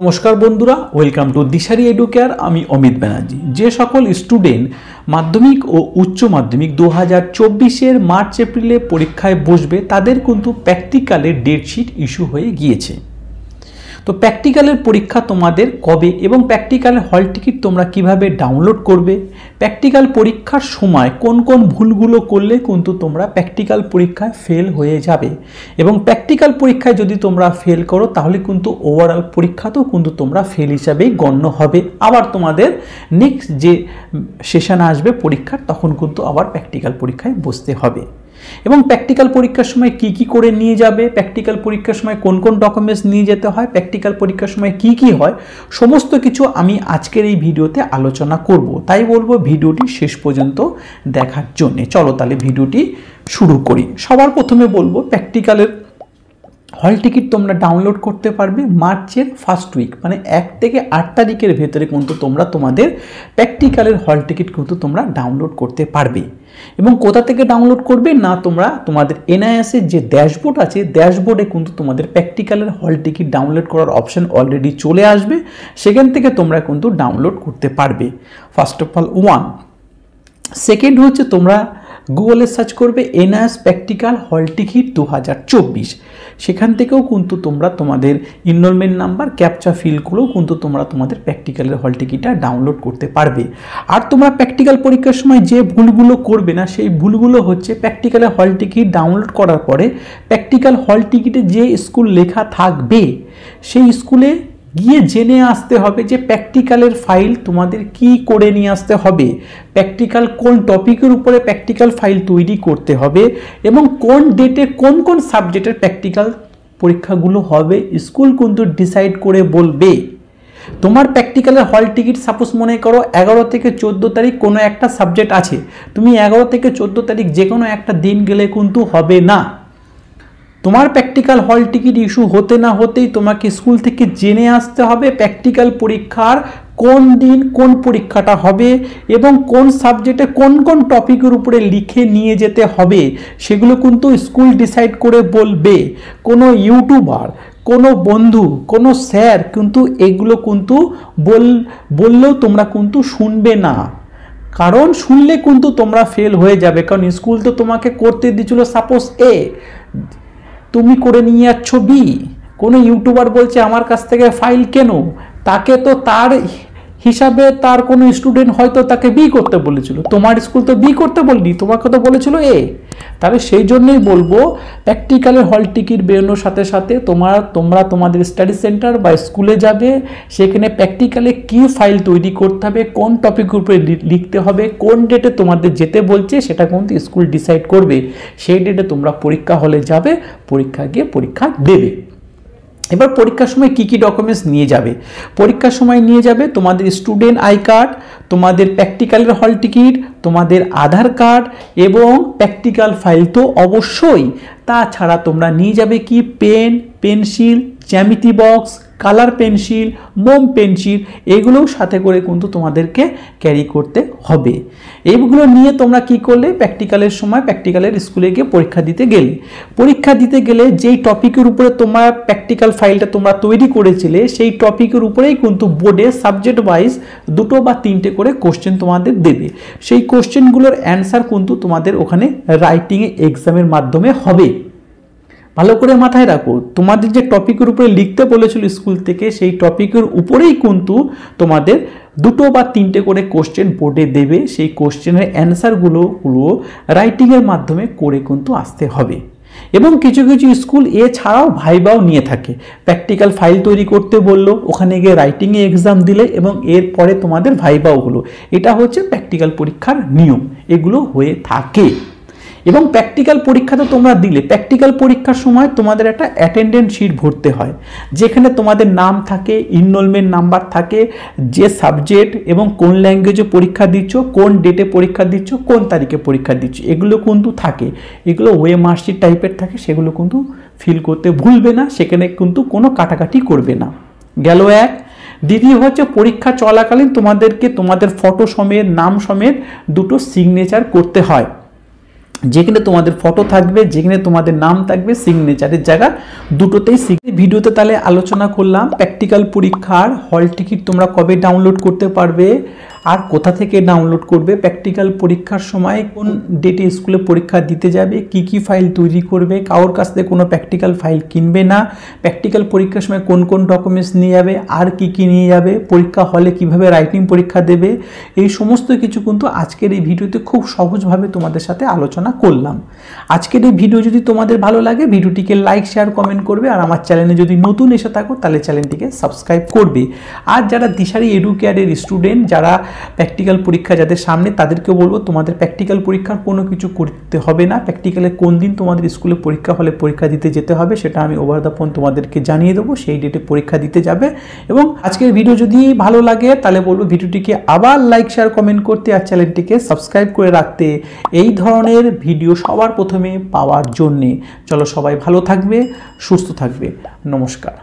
নমস্কার বন্ধুরা, welcome to Dishari educare. আমি অমিত ব্যানার্জি। যে সকল স্টুডেন্ট মাধ্যমিক ও উচ্চ মাধ্যমিক 2024-এর মার্চ এপ্রিলে পরীক্ষায় বসবে তাদের কিন্তু প্র্যাকটিক্যালের ডেটশিট ইস্যু হয়ে গিয়েছে। তো প্র্যাকটিক্যালের পরীক্ষা তোমাদের কবে এবং প্র্যাকটিক্যালের হল টিকিট তোমরা কিভাবে ডাউনলোড করবে, প্র্যাকটিক্যাল পরীক্ষার সময় কোন কোন ভুলগুলো করলে কিন্তু তোমরা প্র্যাকটিক্যাল পরীক্ষায় ফেল হয়ে যাবে এবং প্র্যাকটিক্যাল পরীক্ষায় যদি তোমরা ফেল করো তাহলে কিন্তু ওভারঅল পরীক্ষাতেও কিন্তু তোমরা ফেল হিসাবেই গণ্য হবে। আবার তোমাদের নেক্সট যে সেশন আসবে পরীক্ষার তখন কিন্তু আবার প্র্যাকটিক্যাল পরীক্ষায় বসতে হবে। এবং প্র্যাকটিক্যাল পরীক্ষার সময় কি কি করে নিয়ে যাবে, প্র্যাকটিক্যাল পরীক্ষার সময় কোন কোন ডকুমেন্টস নিয়ে যেতে হয়, প্র্যাকটিক্যাল পরীক্ষার সময় কি কি হয়, সমস্ত কিছু আমি আজকের এই ভিডিওতে আলোচনা করব। তাই বলবো ভিডিওটি শেষ পর্যন্ত দেখার জন্য। চলো তাহলে ভিডিওটি শুরু করি। সবার প্রথমে বলবো প্র্যাকটিক্যালের হল টিকিট তোমরা ডাউনলোড করতে পারবে মার্চের ফার্স্ট উইক, মানে 1 থেকে 8 তারিখের ভেতরে কিন্তু তোমরা তোমাদের প্র্যাকটিক্যালের হল টিকিট কিন্তু তোমরা ডাউনলোড করতে পারবে। এবং কোথা থেকে ডাউনলোড করবে না, তোমরা তোমাদের এনআইএসের যে ড্যাশবোর্ড আছে ড্যাশবোর্ডে কিন্তু তোমাদের প্র্যাকটিক্যালের হল টিকিট ডাউনলোড করার অপশন অলরেডি চলে আসবে, সেখান থেকে তোমরা কিন্তু ডাউনলোড করতে পারবে। ফার্স্ট অফ অল সেকেন্ড হচ্ছে তোমরা গুগলে সার্চ করবে এনআইএস প্র্যাকটিক্যাল হল টিকিট 2024, সেখান থেকেও কিন্তু তোমরা তোমাদের ইনরোলমেন্ট নাম্বার ক্যাপচা ফিলগুলোও কিন্তু তোমরা তোমাদের প্র্যাকটিক্যালের হল টিকিটটা ডাউনলোড করতে পারবে। আর তোমরা প্র্যাকটিক্যাল পরীক্ষার সময় যে ভুলগুলো করবে না সেই ভুলগুলো হচ্ছে প্র্যাকটিক্যালের হল টিকিট ডাউনলোড করার পরে প্র্যাকটিক্যাল হল টিকিটে যে স্কুল লেখা থাকবে সেই স্কুলে গিয়ে জেনে আসতে হবে যে প্র্যাকটিক্যালের ফাইল তোমাদের কি করে নিয়ে আসতে হবে, প্র্যাকটিক্যাল কোন টপিকের উপরে প্র্যাকটিক্যাল ফাইল তৈরি করতে হবে এবং কোন ডেটে কোন কোন সাবজেক্টের প্র্যাকটিক্যাল পরীক্ষাগুলো হবে স্কুল কিন্তু ডিসাইড করে বলবে। তোমার প্র্যাকটিক্যালের হল টিকিট সাপোজ মনে করো 11 থেকে 14 তারিখ কোনো একটা সাবজেক্ট আছে, তুমি 11 থেকে 14 তারিখ যে কোনো একটা দিন গেলে কিন্তু হবে না। তোমার প্র্যাকটিক্যাল হল টিকিট ইস্যু হতে না হতেই তোমাকে স্কুল থেকে জেনে আসতে হবে প্র্যাকটিক্যাল পরীক্ষার কোন দিন কোন পরীক্ষাটা হবে এবং কোন সাবজেক্টে কোন কোন টপিকের উপরে লিখে নিয়ে যেতে হবে, সেগুলো কিন্তু স্কুল ডিসাইড করে বলবে। কোনো ইউটিউবার, কোনো বন্ধু, কোনো স্যার কিন্তু এগুলো কিন্তু বললেও তোমরা কিন্তু শুনবে না, কারণ শুনলে কিন্তু তোমরা ফেল হয়ে যাবে। কারণ স্কুল তো তোমাকে করতে দিয়েছিল সাপোজ এ, তুমি করে নিয়ে যাচ্ছ বি। কোনো ইউটিউবার বলছে আমার কাছ থেকে ফাইল কেন, তাকে তো তার হিসাবে তার কোনো স্টুডেন্ট হয়তো তাকে বি করতে বলেছিল, তোমার স্কুল তো বি করতে বলনি, তোমাকে তো বলেছিল এ। তাহলে সেই জন্যই বলবো প্র্যাকটিক্যালের হল টিকিট বেরোনোর সাথে সাথে তোমরা তোমাদের স্টাডি সেন্টার বা স্কুলে যাবে, সেখানে প্র্যাকটিক্যালে কি ফাইল তৈরি করতে হবে, কোন টপিকের উপরে লিখতে হবে, কোন ডেটে তোমাদের যেতে বলছে সেটা কিন্তু স্কুল ডিসাইড করবে। সেই ডেটে তোমরা পরীক্ষা হলে যাবে, পরীক্ষা গিয়ে পরীক্ষা দেবে। এবার পরীক্ষার সময় কি কি ডকুমেন্টস নিয়ে যাবে, পরীক্ষার সময় নিয়ে যাবে তোমাদের স্টুডেন্ট আই কার্ড, তোমাদের প্র্যাকটিক্যালের হল টিকিট, তোমাদের আধার কার্ড এবং প্র্যাকটিক্যাল ফাইল তো অবশ্যই। তাছাড়া তোমরা নিয়ে যাবে কি পেন, পেন্সিল, জ্যামিতি বক্স, কালার পেন্সিল, মোম পেন্সিল, এগুলোও সাথে করে কিন্তু তোমাদেরকে ক্যারি করতে হবে। এইগুলো নিয়ে তোমরা কি করলে প্র্যাকটিক্যালের সময় প্র্যাকটিক্যালের স্কুলে গিয়ে পরীক্ষা দিতে গেলে যেই টপিকের উপরে তোমার প্র্যাকটিক্যাল ফাইলটা তোমরা তৈরি করেছিলে সেই টপিকের উপরেই কিন্তু বোর্ডে সাবজেক্ট ওয়াইজ 2 বা 3টে করে কোশ্চেন তোমাদের দেবে। সেই কোশ্চেনগুলোর অ্যান্সার কিন্তু তোমাদের ওখানে রাইটিংয়ে এক্সামের মাধ্যমে হবে। ভালো করে মাথায় রাখো, তোমাদের যে টপিকের উপরে লিখতে বলেছিল স্কুল থেকে সেই টপিকের উপরেই কিন্তু তোমাদের 2 বা 3টে করে কোশ্চেন বোর্ডে দেবে। সেই কোশ্চেনের অ্যান্সারগুলো রাইটিংয়ের মাধ্যমে করে কিন্তু আসতে হবে। এবং কিছু কিছু স্কুল এছাড়াও ভাইবাও নিয়ে থাকে, প্র্যাকটিক্যাল ফাইল তৈরি করতে বললো, ওখানে গিয়ে রাইটিংয়ে এক্সাম দিলে এবং এরপরে তোমাদের ভাইবাও হলো। এটা হচ্ছে প্র্যাকটিক্যাল পরীক্ষার নিয়ম, এগুলো হয়ে থাকে। এবং প্র্যাকটিক্যাল পরীক্ষাতে তোমরা দিলে প্র্যাকটিক্যাল পরীক্ষার সময় তোমাদের একটা অ্যাটেন্ডেন্স শিট ভরতে হয়, যেখানে তোমাদের নাম থাকে, ইনরোলমেন্ট নাম্বার থাকে, যে সাবজেক্ট এবং কোন ল্যাঙ্গুয়েজে পরীক্ষা দিচ্ছ, কোন ডেটে পরীক্ষা দিচ্ছ, কোন তারিখে পরীক্ষা দিচ্ছ, এগুলো কিন্তু থাকে। এগুলো ওয়ে মার্কশিট টাইপের থাকে, সেগুলো কিন্তু ফিল করতে ভুলবে না, সেখানে কিন্তু কোনো কাটাকাটি করবে না। গেল এক। দ্বিতীয় হচ্ছে পরীক্ষা চলাকালীন তোমাদেরকে তোমাদের ফটো সমেত নাম সমেত 2টো সিগনেচার করতে হয়। যেখানে তোমাদের ফটো থাকবে, যেখানে তোমাদের নাম থাকবে, সিগনেচারের জায়গা দুটোতেই। ভিডিওতে তাহলে আলোচনা করলাম প্র্যাকটিক্যাল পরীক্ষার হল টিকিট তোমরা কবে ডাউনলোড করতে পারবে আর কোথা থেকে ডাউনলোড করবে, প্র্যাকটিক্যাল পরীক্ষার সময় কোন ডেটে স্কুলে পরীক্ষা দিতে যাবে, কি কি ফাইল তৈরি করবে, কারোর কাছ থেকে কোনো প্র্যাকটিক্যাল ফাইল কিনবে না, প্র্যাকটিক্যাল পরীক্ষার সময় কোন কোন ডকুমেন্টস নিয়ে যাবে আর কি কি নিয়ে যাবে, পরীক্ষা হলে কিভাবে রাইটিং পরীক্ষা দেবে, এই সমস্ত কিছু কিন্তু আজকের এই ভিডিওতে খুব সহজভাবে তোমাদের সাথে আলোচনা করলাম। আজকের এই ভিডিও যদি তোমাদের ভালো লাগে ভিডিওটিকে লাইক শেয়ার কমেন্ট করবে, আর আমার চ্যানেলে যদি নতুন এসে থাকো তাহলে চ্যানেলটিকে সাবস্ক্রাইব করবে। আর যারা দিশারি এডুকেয়ারের স্টুডেন্ট, যারা প্র্যাকটিক্যাল পরীক্ষা যাদের সামনে, তাদেরকে বলবো তোমাদের প্র্যাকটিক্যাল পরীক্ষার কোনো কিছু করতে হবে না। প্র্যাকটিক্যালে কোন দিন তোমাদের স্কুলে পরীক্ষা হলে পরীক্ষা দিতে যেতে হবে সেটা আমি ওভার দ্য ফোন তোমাদেরকে জানিয়ে দেবো, সেই ডেটে পরীক্ষা দিতে যাবে। এবং আজকের ভিডিও যদি ভালো লাগে তাহলে বলবো ভিডিওটিকে আবার লাইক শেয়ার কমেন্ট করতে আর চ্যানেলটিকে সাবস্ক্রাইব করে রাখতে, এই ধরনের ভিডিও সবার প্রথমে পাওয়ার জন্যে। চলো সবাই ভালো থাকবে, সুস্থ থাকবে, নমস্কার।